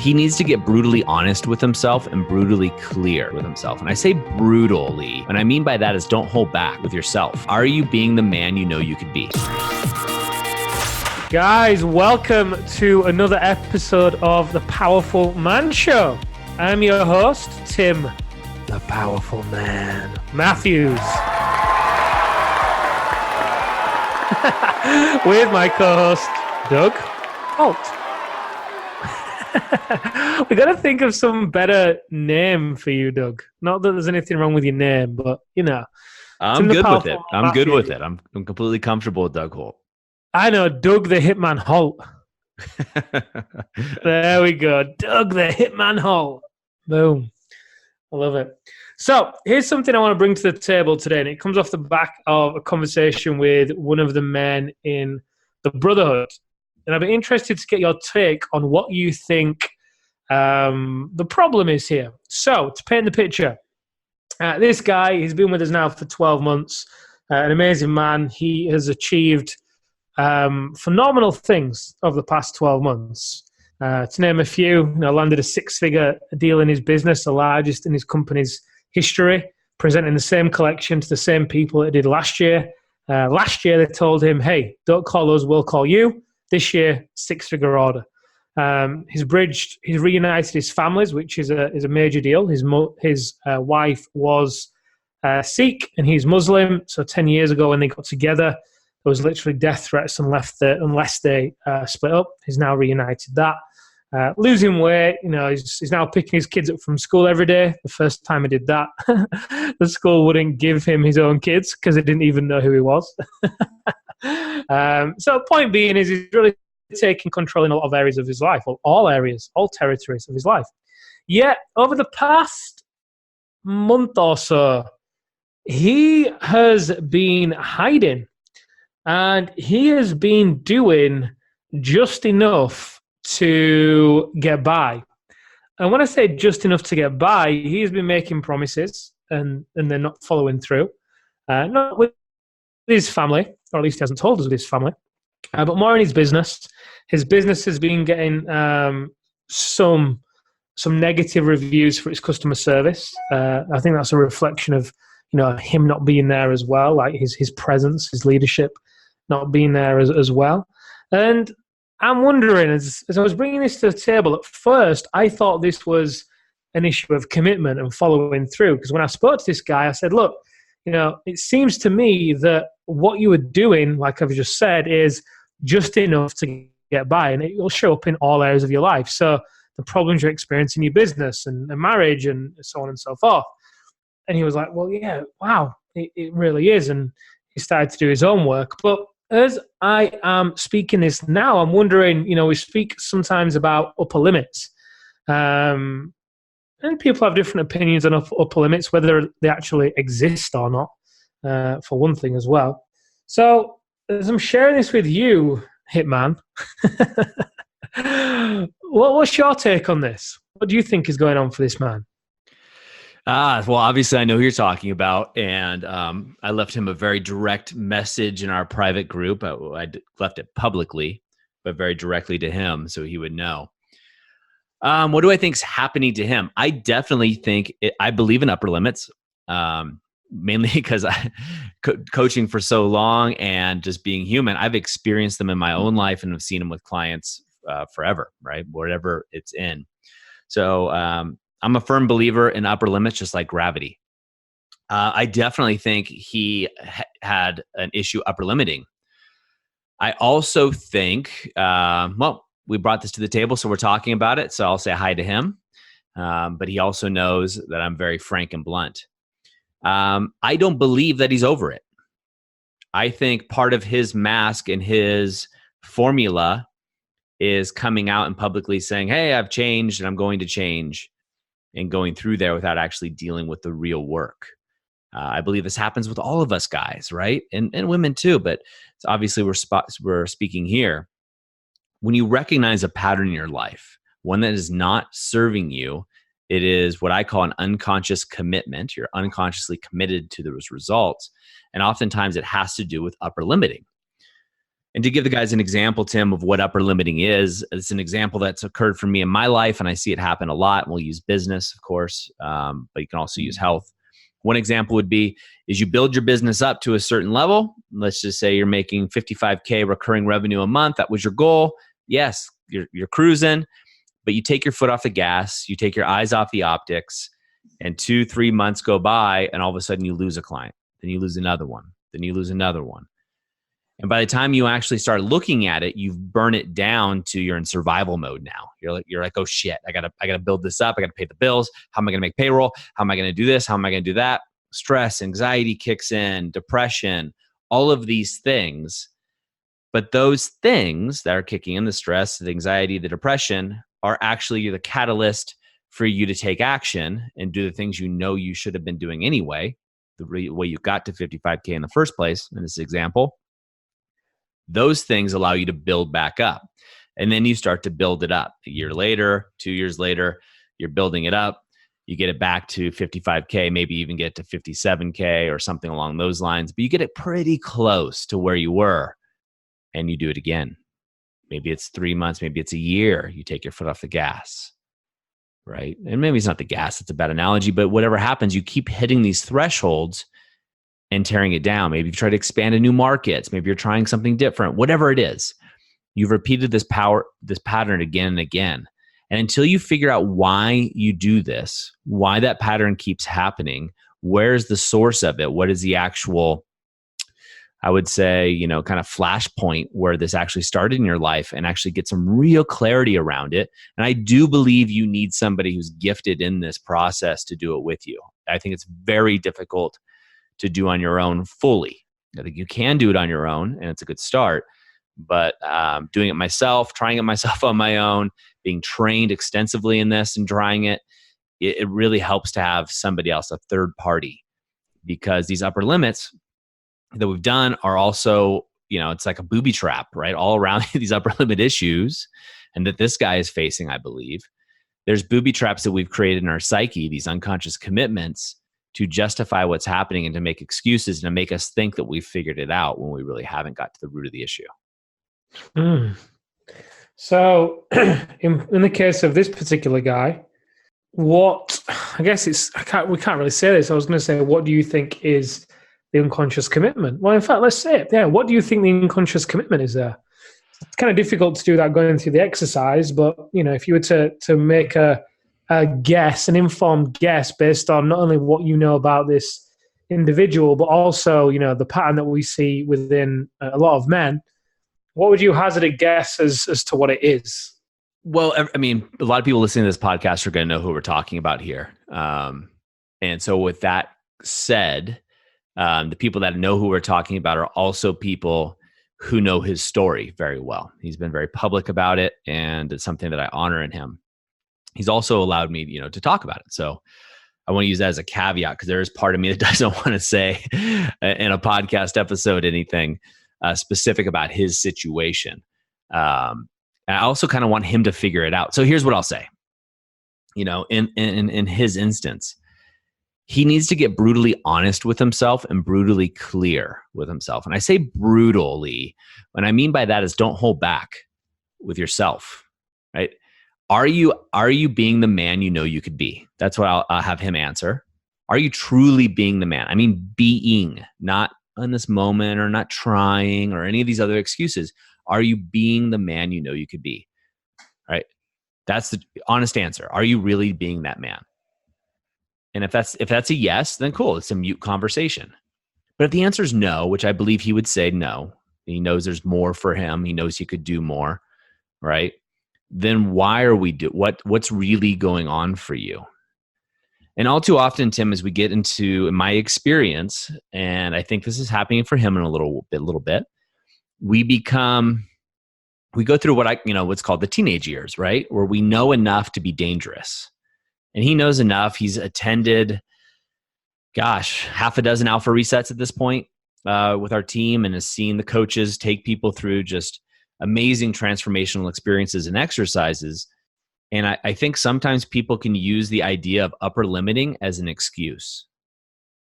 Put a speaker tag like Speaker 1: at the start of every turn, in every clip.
Speaker 1: he needs to get brutally honest with himself and brutally clear with himself. And I say brutally, and I mean by that is don't hold back with yourself. Are you being the man you know you could be?
Speaker 2: Guys, welcome to another episode of The Powerful Man Show. I'm your host, Tim, the Powerful Man Matthews. With my co-host, Doug Holt. We got to think of some better name for you, Doug. Not that there's anything wrong with your name, but you know.
Speaker 1: I'm good with it. I'm good with it. I'm completely comfortable with Doug Holt.
Speaker 2: I know, Doug the Hitman Holt. There we go. Doug the Hitman Holt. Boom. I love it. So here's something I want to bring to the table today, and it comes off the back of a conversation with one of the men in the Brotherhood. And I'd be interested to get your take on what you think the problem is here. So to paint the picture, this guy, he's been with us now for 12 months, an amazing man. He has achieved phenomenal things over the past 12 months. To name a few, landed a six-figure deal in his business, the largest in his company's history, presenting the same collection to the same people it did last year. Last year, they told him, hey, don't call us, we'll call you. This year, six-figure order. He's reunited his families, which is a major deal. His wife was Sikh and he's Muslim. So 10 years ago when they got together, there was literally death threats unless they split up. He's now reunited that. Losing weight, he's now picking his kids up from school every day. The first time he did that, the school wouldn't give him his own kids because they didn't even know who he was. So point being is he's really taking control in a lot of areas of his life, or all areas, all territories of his life. Yet over the past month or so, he has been hiding, and he has been doing just enough to get by. And when I say just enough to get by, he's been making promises and they're not following through. Not with his family, or at least he hasn't told us with his family, but more in his business. His business has been getting some negative reviews for its customer service. I think that's a reflection of him not being there as well, like his presence, his leadership not being there as well. And I'm wondering, as I was bringing this to the table, at first I thought this was an issue of commitment and following through. Because when I spoke to this guy, I said, look, it seems to me that what you were doing, like I've just said, is just enough to get by, and it will show up in all areas of your life. So the problems you're experiencing in your business and marriage and so on and so forth. And he was like, well, yeah, wow, it really is. And he started to do his own work. But as I am speaking this now, I'm wondering, we speak sometimes about upper limits. And people have different opinions on upper limits, whether they actually exist or not, for one thing as well. So as I'm sharing this with you, Hitman, what's your take on this? What do you think is going on for this man?
Speaker 1: Well, obviously I know who you're talking about, and I left him a very direct message in our private group. I left it publicly, but very directly to him so he would know. What do I think is happening to him? I definitely think I believe in upper limits, mainly because coaching for so long and just being human, I've experienced them in my own life and have seen them with clients forever, right? Whatever it's in. So I'm a firm believer in upper limits, just like gravity. I definitely think he had an issue upper limiting. I also think, we brought this to the table, so we're talking about it. So I'll say hi to him. But he also knows that I'm very frank and blunt. I don't believe that he's over it. I think part of his mask and his formula is coming out and publicly saying, hey, I've changed and I'm going to change, and going through there without actually dealing with the real work. I believe this happens with all of us guys, right? And women too, but obviously we're speaking here. When you recognize a pattern in your life, one that is not serving you, it is what I call an unconscious commitment. You're unconsciously committed to those results. And oftentimes it has to do with upper limiting. And to give the guys an example, Tim, of what upper limiting is, it's an example that's occurred for me in my life, and I see it happen a lot. We'll use business, of course, but you can also use health. One example would be is you build your business up to a certain level. Let's just say you're making 55K recurring revenue a month. That was your goal. Yes, you're cruising, but you take your foot off the gas. You take your eyes off the optics, and 2-3 months go by, and all of a sudden you lose a client. Then you lose another one. Then you lose another one. And by the time you actually start looking at it, you've burned it down to you're in survival mode now. You're like, oh shit, I gotta build this up. I gotta pay the bills. How am I gonna make payroll? How am I gonna do this? How am I gonna do that? Stress, anxiety kicks in, depression, all of these things. But those things that are kicking in, the stress, the anxiety, the depression, are actually the catalyst for you to take action and do the things you know you should have been doing anyway. The way you got to 55K in the first place, in this example. Those things allow you to build back up. And then you start to build it up. A year later, 2 years later, you're building it up. You get it back to 55K, maybe even get to 57K or something along those lines. But you get it pretty close to where you were, and you do it again. Maybe it's 3 months, maybe it's a year. You take your foot off the gas, right? And maybe it's not the gas, it's a bad analogy, but whatever happens, you keep hitting these thresholds and tearing it down. Maybe you try to expand to new markets. Maybe you're trying something different. Whatever it is, you've repeated this pattern again and again. And until you figure out why you do this, why that pattern keeps happening, where's the source of it? What is the actual, I would say, kind of flashpoint where this actually started in your life, and actually get some real clarity around it. And I do believe you need somebody who's gifted in this process to do it with you. I think it's very difficult to do on your own fully. I think you can do it on your own, and it's a good start. But doing it myself, trying it myself on my own, being trained extensively in this and trying it, it really helps to have somebody else, a third party, because these upper limits that we've done are also, it's like a booby trap, right? All around these upper limit issues, and that this guy is facing, I believe. There's booby traps that we've created in our psyche, these unconscious commitments, to justify what's happening and to make excuses and to make us think that we've figured it out when we really haven't got to the root of the issue.
Speaker 2: Mm. So in the case of this particular guy, we can't really say this. I was going to say, what do you think is the unconscious commitment? Well, in fact, let's say it. Yeah. What do you think the unconscious commitment is there? It's kind of difficult to do that going through the exercise, but if you were to make a guess, an informed guess based on not only what you know about this individual, but also, the pattern that we see within a lot of men, what would you hazard a guess as to what it is?
Speaker 1: Well, I mean, a lot of people listening to this podcast are going to know who we're talking about here. And so with that said, the people that know who we're talking about are also people who know his story very well. He's been very public about it, and it's something that I honor in him. He's also allowed me, to talk about it. So I want to use that as a caveat, because there is part of me that doesn't want to say in a podcast episode anything specific about his situation. And I also kind of want him to figure it out. So here's what I'll say. In his instance, he needs to get brutally honest with himself and brutally clear with himself. And I say brutally. What I mean by that is don't hold back with yourself, right? Are you being the man you know you could be? That's what I'll have him answer. Are you truly being the man? I mean, being, not in this moment or not trying or any of these other excuses. Are you being the man you know you could be? Right? That's the honest answer. Are you really being that man? And if that's a yes, then cool. It's a mute conversation. But if the answer is no, which I believe he would say no, he knows there's more for him. He knows he could do more, right? Then why are we what's really going on for you? And all too often, Tim, as we get into, in my experience, and I think this is happening for him in a little bit, we go through what's called the teenage years, right? Where we know enough to be dangerous. And he knows enough. He's attended, half a dozen alpha resets at this point with our team, and has seen the coaches take people through just amazing transformational experiences and exercises. And I think sometimes people can use the idea of upper limiting as an excuse,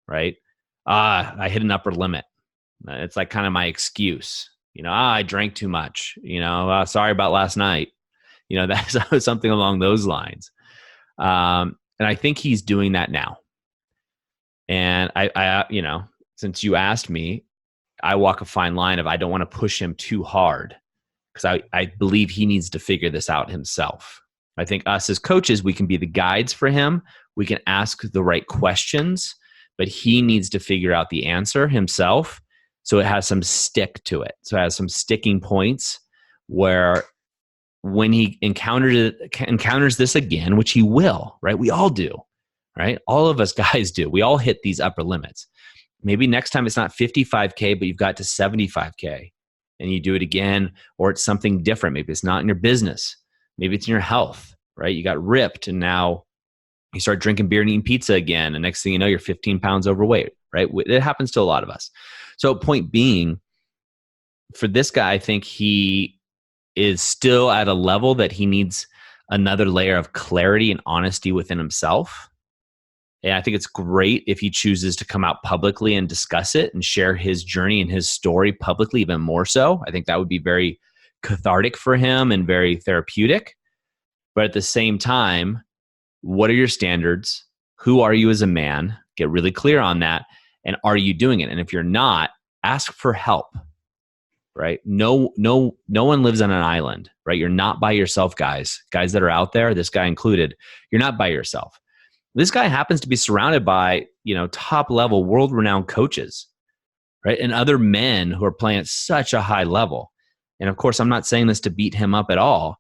Speaker 1: right? I hit an upper limit. It's like kind of my excuse. I drank too much, sorry about last night. That's something along those lines. And I think he's doing that now. And I since you asked me, I walk a fine line of I don't want to push him too hard because I believe he needs to figure this out himself. I think us as coaches, we can be the guides for him. We can ask the right questions, but he needs to figure out the answer himself. So it has some stick to it. So it has some sticking points where when he encounters this again, which he will, right? We all do, right? All of us guys do. We all hit these upper limits. Maybe next time it's not 55K, but you've got to 75K and you do it again, or it's something different. Maybe it's not in your business. Maybe it's in your health, right? You got ripped and now you start drinking beer and eating pizza again. And next thing you know, you're 15 pounds overweight, right? It happens to a lot of us. So point being, for this guy, I think he is still at a level that he needs another layer of clarity and honesty within himself. And I think it's great if he chooses to come out publicly and discuss it and share his journey and his story publicly, even more so. I think that would be very cathartic for him and very therapeutic. But at the same time, what are your standards? Who are you as a man? Get really clear on that. And are you doing it? And if you're not, ask for help. Right? No one lives on an island, right? You're not by yourself, guys that are out there, this guy included. You're not by yourself. This guy happens to be surrounded by, top level world renowned coaches, right? And other men who are playing at such a high level. And of course, I'm not saying this to beat him up at all.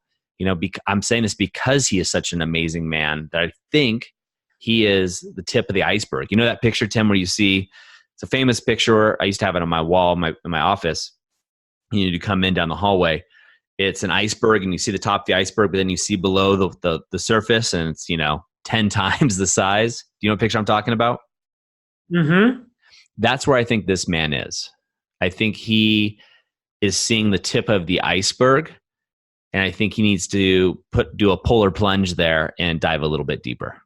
Speaker 1: I'm saying this because he is such an amazing man that I think he is the tip of the iceberg. You know that picture, Tim, where you see, it's a famous picture. I used to have it on my wall in my office. You need to come in down the hallway. It's an iceberg and you see the top of the iceberg, but then you see below the surface and it's, 10 times the size. Do you know what picture I'm talking about?
Speaker 2: Mm-hmm.
Speaker 1: That's where I think this man is. I think he is seeing the tip of the iceberg, and I think he needs to do a polar plunge there and dive a little bit deeper.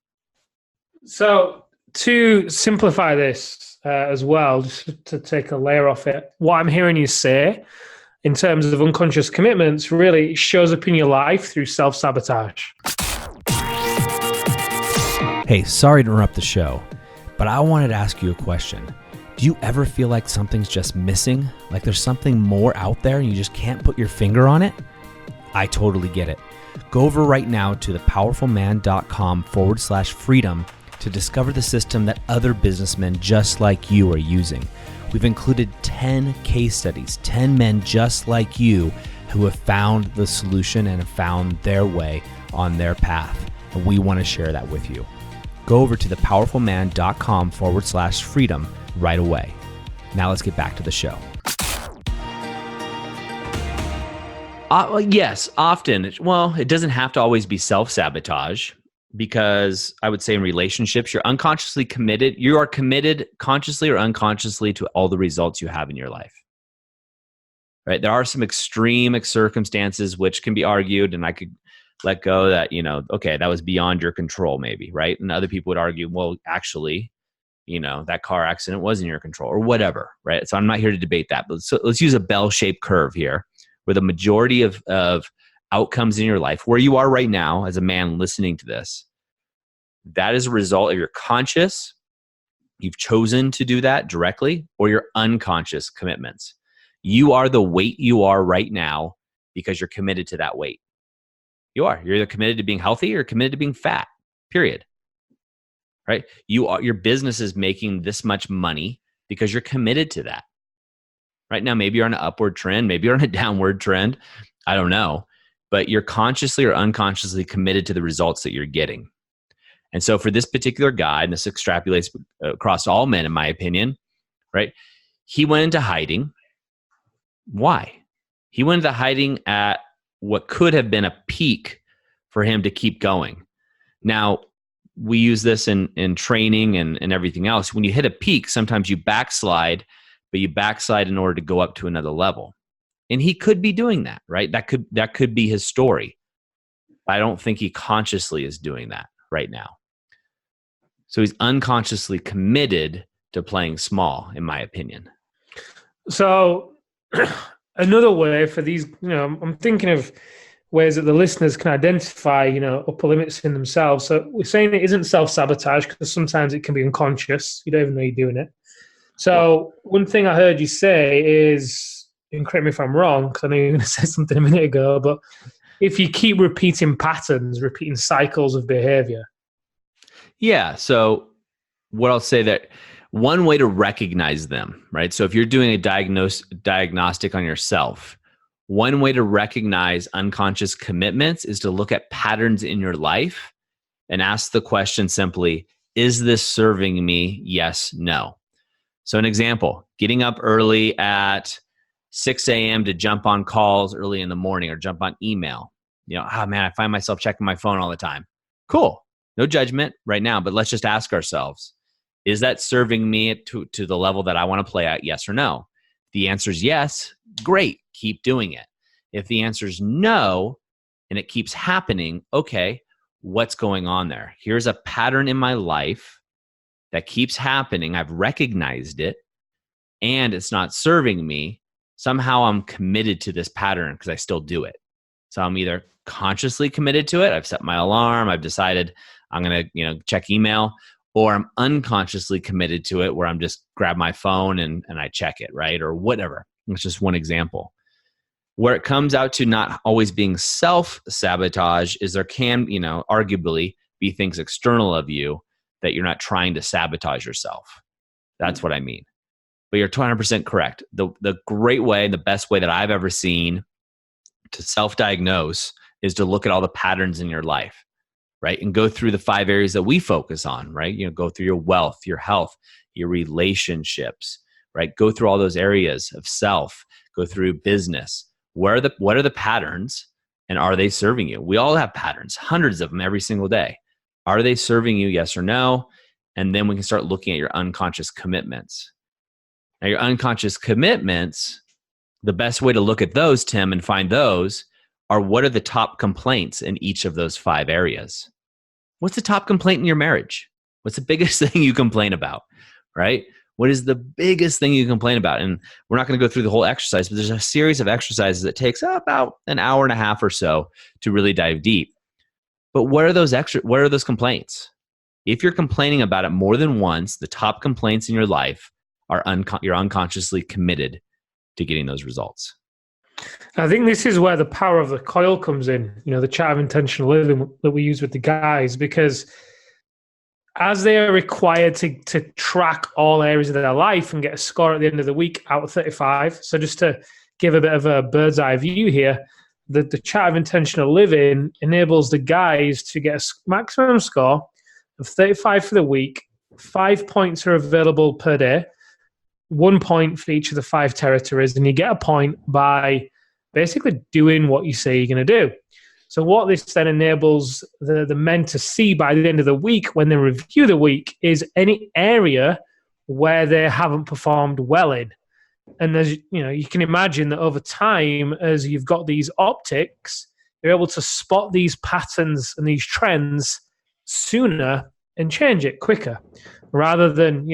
Speaker 2: So to simplify this as well, just to take a layer off it, what I'm hearing you say in terms of unconscious commitments really shows up in your life through self-sabotage.
Speaker 3: Hey, sorry to interrupt the show, but I wanted to ask you a question. Do you ever feel like something's just missing? Like there's something more out there and you just can't put your finger on it? I totally get it. Go over right now to thepowerfulman.com/freedom to discover the system that other businessmen just like you are using. We've included 10 case studies, 10 men just like you who have found the solution and have found their way on their path. And we want to share that with you. Go over to thepowerfulman.com/freedom right away. Now let's get back to the show.
Speaker 1: Yes, often. Well, it doesn't have to always be self-sabotage, because I would say in relationships, you're unconsciously committed. You are committed consciously or unconsciously to all the results you have in your life. Right? There are some extreme circumstances which can be argued, and I could let go that, okay, that was beyond your control maybe, right? And other people would argue, well, actually, that car accident was in your control or whatever, right? So I'm not here to debate that, but let's use a bell-shaped curve here where the majority of outcomes in your life, where you are right now as a man listening to this, that is a result of your conscious, you've chosen to do that directly, or your unconscious commitments. You are the weight you are right now because you're committed to that weight. You are. You're either committed to being healthy or committed to being fat, period. Right? Your business is making this much money because you're committed to that. Right now, maybe you're on an upward trend, maybe you're on a downward trend. I don't know. But you're consciously or unconsciously committed to the results that you're getting. And so for this particular guy, and this extrapolates across all men, in my opinion, right? He went into hiding. Why? He went into hiding at what could have been a peak for him to keep going. Now, we use this in training and everything else. When you hit a peak, sometimes you backslide, but you backslide in order to go up to another level. And he could be doing that, right? That could be his story. I don't think he consciously is doing that right now. So he's unconsciously committed to playing small, in my opinion.
Speaker 2: So another way for these, I'm thinking of ways that the listeners can identify, upper limits in themselves. So we're saying it isn't self-sabotage because sometimes it can be unconscious. You don't even know you're doing it. So one thing I heard you say is, and correct me if I'm wrong, because I know you're going to say something a minute ago, but if you keep repeating patterns, repeating cycles of behavior.
Speaker 1: Yeah. So what I'll say that one way to recognize them, right? So if you're doing a diagnostic on yourself, one way to recognize unconscious commitments is to look at patterns in your life and ask the question simply, is this serving me? Yes, no. So an example, getting up early at 6 a.m. to jump on calls early in the morning or jump on email. Oh man, I find myself checking my phone all the time. Cool. No judgment right now, but let's just ask ourselves, is that serving me to the level that I want to play at? Yes or no? If the answer is yes, great. Keep doing it. If the answer is no, and it keeps happening, okay, what's going on there? Here's a pattern in my life that keeps happening. I've recognized it and it's not serving me. Somehow I'm committed to this pattern because I still do it. So I'm either consciously committed to it. I've set my alarm. I've decided I'm going to, check email, or I'm unconsciously committed to it where I'm just grab my phone and I check it, right? Or whatever. It's just one example. Where it comes out to not always being self-sabotage is there can, arguably be things external of you that you're not trying to sabotage yourself. That's what I mean. But you're 200% correct. The great way, the best way that I've ever seen to self-diagnose is to look at all the patterns in your life, right? And go through the 5 areas that we focus on, right? Go through your wealth, your health, your relationships, right? Go through all those areas of self, go through business. What are the patterns and are they serving you? We all have patterns, hundreds of them every single day. Are they serving you? Yes or no? And then we can start looking at your unconscious commitments. Now, your unconscious commitments, the best way to look at those, Tim, and find those are what are the top complaints in each of those 5 areas? What's the top complaint in your marriage? What's the biggest thing you complain about, right? What is the biggest thing you complain about? And we're not going to go through the whole exercise, but there's a series of exercises that takes about an hour and a half or so to really dive deep. But what are those complaints? If you're complaining about it more than once, the top complaints in your life are you're unconsciously committed to getting those results.
Speaker 2: I think this is where the power of the Coil comes in, the chart of intentional living that we use with the guys, because as they are required to track all areas of their life and get a score at the end of the week out of 35. So just to give a bit of a bird's eye view here, the chart of intentional living enables the guys to get a maximum score of 35 for the week. 5 points are available per day, 1 point for each of the 5 territories, and you get a point by basically doing what you say you're going to do. So what this then enables the men to see by the end of the week when they review the week is any area where they haven't performed well in. And as you can imagine that over time, as you've got these optics, you're able to spot these patterns and these trends sooner and change it quicker, rather than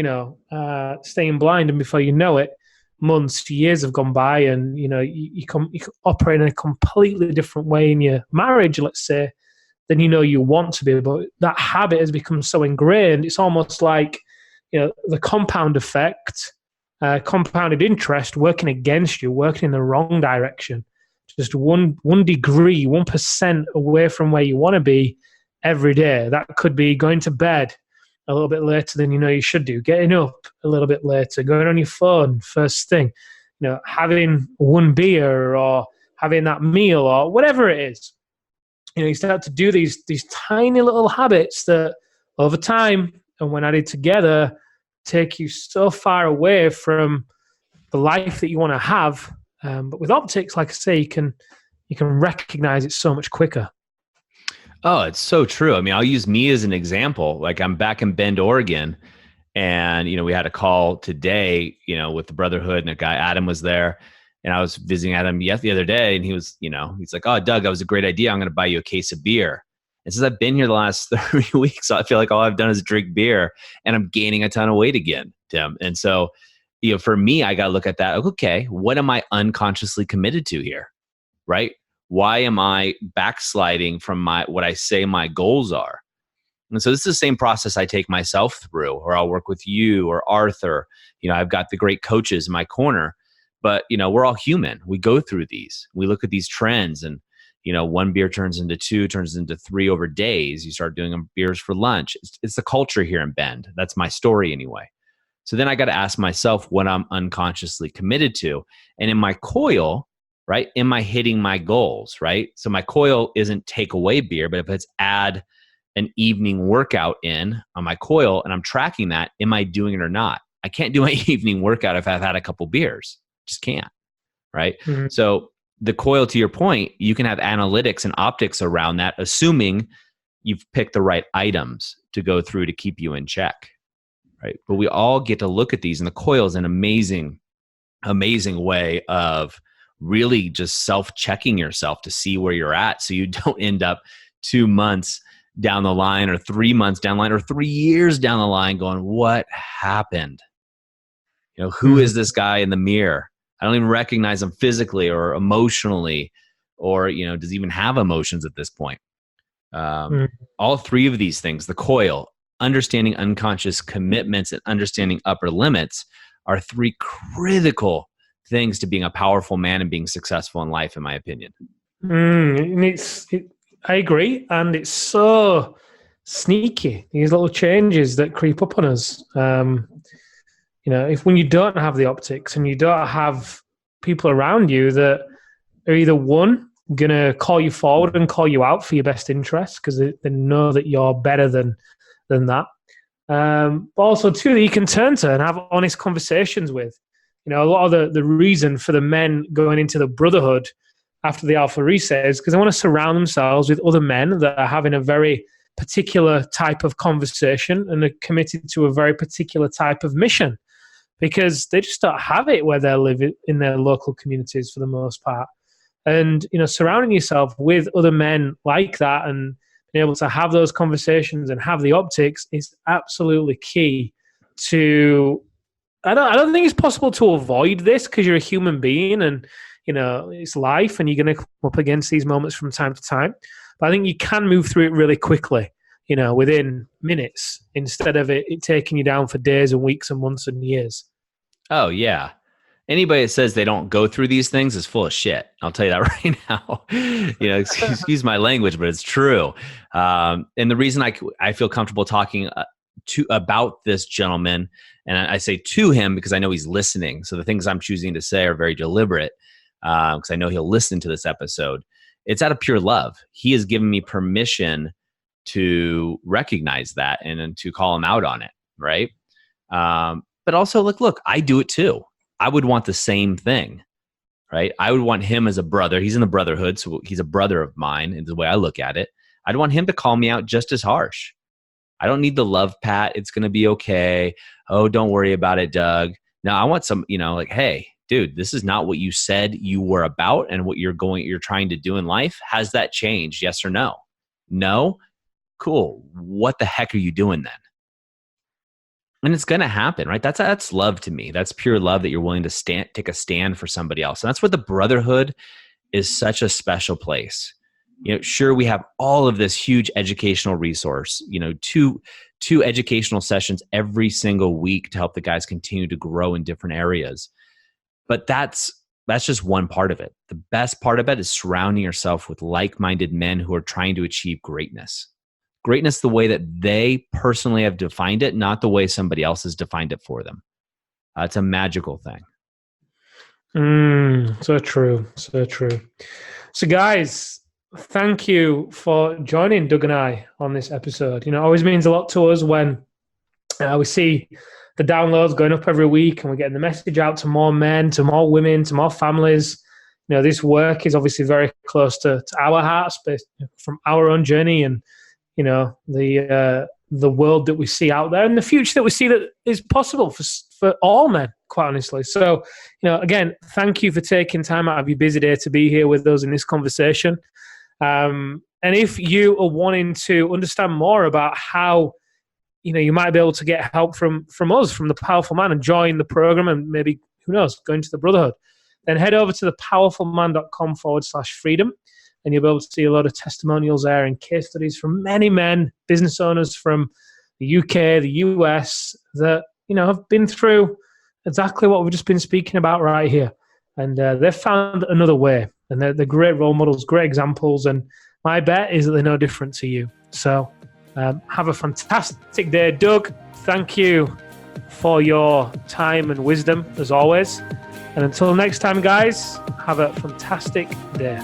Speaker 2: staying blind, and before you know it, months, years have gone by, and you operate in a completely different way in your marriage, let's say, than you want to be. But that habit has become so ingrained, it's almost like the compound effect, compounded interest working against you, working in the wrong direction. Just one degree, 1% away from where you want to be every day. That could be going to bed a little bit later than you should do, getting up a little bit later, going on your phone first thing, having one beer or having that meal or whatever it is. You start to do these tiny little habits that over time, and when added together, take you so far away from the life that you want to have. But with optics, like I say, you can recognize it so much quicker.
Speaker 1: Oh, it's so true. I mean, I'll use me as an example. Like I'm back in Bend, Oregon, and we had a call today, with the brotherhood, and a guy, Adam, was there, and I was visiting Adam the other day, and he was, he's like, "Oh, Doug, that was a great idea. I'm going to buy you a case of beer." And since I've been here the last 3 weeks, I feel like all I've done is drink beer, and I'm gaining a ton of weight again, Tim. And so for me, I got to look at that. Okay, what am I unconsciously committed to here? Right? Why am I backsliding from what I say my goals are? And so this is the same process I take myself through, or I'll work with you or Arthur. I've got the great coaches in my corner, but we're all human. We go through these. We look at these trends, and one beer turns into two, turns into three over days. You start doing beers for lunch. It's the culture here in Bend. That's my story anyway. So then I got to ask myself what I'm unconsciously committed to. And in my Coil, right, am I hitting my goals, right? So my Coil isn't take away beer, but if it's add an evening workout in on my Coil and I'm tracking that, am I doing it or not? I can't do my evening workout if I've had a couple beers. Just can't, right?
Speaker 2: Mm-hmm.
Speaker 1: So the Coil, to your point, you can have analytics and optics around that, assuming you've picked the right items to go through to keep you in check, right? But we all get to look at these, and the Coil is an amazing way of really just self-checking yourself to see where you're at, so you don't end up 2 months down the line or 3 months down the line or 3 years down the line going, what happened? Who is this guy in the mirror? I don't even recognize him physically or emotionally, or, does he even have emotions at this point? All three of these things, the Coil, understanding unconscious commitments, and understanding upper limits, are three critical things to being a powerful man and being successful in life, in my opinion.
Speaker 2: And I agree. And it's so sneaky, these little changes that creep up on us. If when you don't have the optics and you don't have people around you that are either one, going to call you forward and call you out for your best interests because they know that you're better than that. But also, two, that you can turn to and have honest conversations with. A lot of the reason for the men going into the brotherhood after the Alpha Reset is because they want to surround themselves with other men that are having a very particular type of conversation and are committed to a very particular type of mission, because they just don't have it where they live in their local communities for the most part. And, surrounding yourself with other men like that and being able to have those conversations and have the optics is absolutely key to... I don't think it's possible to avoid this because you're a human being and, it's life and you're going to come up against these moments from time to time. But I think you can move through it really quickly, within minutes, instead of it taking you down for days and weeks and months and years.
Speaker 1: Oh, yeah. Anybody that says they don't go through these things is full of shit. I'll tell you that right now. Excuse my language, but it's true. And the reason I feel comfortable talking about this gentleman, and I say to him because I know he's listening. So the things I'm choosing to say are very deliberate because I know he'll listen to this episode. It's out of pure love. He has given me permission to recognize that and to call him out on it, right? But also, look, I do it too. I would want the same thing, right? I would want him as a brother. He's in the brotherhood, so he's a brother of mine is the way I look at it. I'd want him to call me out just as harsh. I don't need the love pat. It's going to be okay. Oh, don't worry about it, Doug. No, I want some, hey, dude, this is not what you said you were about and what you're trying to do in life. Has that changed? Yes or no? No? Cool. What the heck are you doing then? And it's going to happen, right? That's love to me. That's pure love that you're willing to take a stand for somebody else. And that's where the brotherhood is such a special place. Sure, we have all of this huge educational resource, two educational sessions every single week to help the guys continue to grow in different areas. But that's just one part of it. The best part of it is surrounding yourself with like-minded men who are trying to achieve greatness. Greatness the way that they personally have defined it, not the way somebody else has defined it for them. It's a magical thing.
Speaker 2: So true. So true. So guys, thank you for joining Doug and I on this episode. It always means a lot to us when we see the downloads going up every week and we're getting the message out to more men, to more women, to more families. This work is obviously very close to our hearts, but from our own journey and the world that we see out there and the future that we see that is possible for all men, quite honestly. So, again, thank you for taking time out of your busy day to be here with us in this conversation. And if you are wanting to understand more about how you might be able to get help from us, from the Powerful Man, and join the program, and maybe, who knows, go into the Brotherhood. Then head over to thepowerfulman.com/freedom, and you'll be able to see a lot of testimonials there and case studies from many men, business owners from the UK, the US, that have been through exactly what we've just been speaking about right here. And they've found another way, and they're great role models, great examples, and my bet is that they're no different to you. So have a fantastic day. Doug, thank you for your time and wisdom, as always. And until next time, guys, have a fantastic day.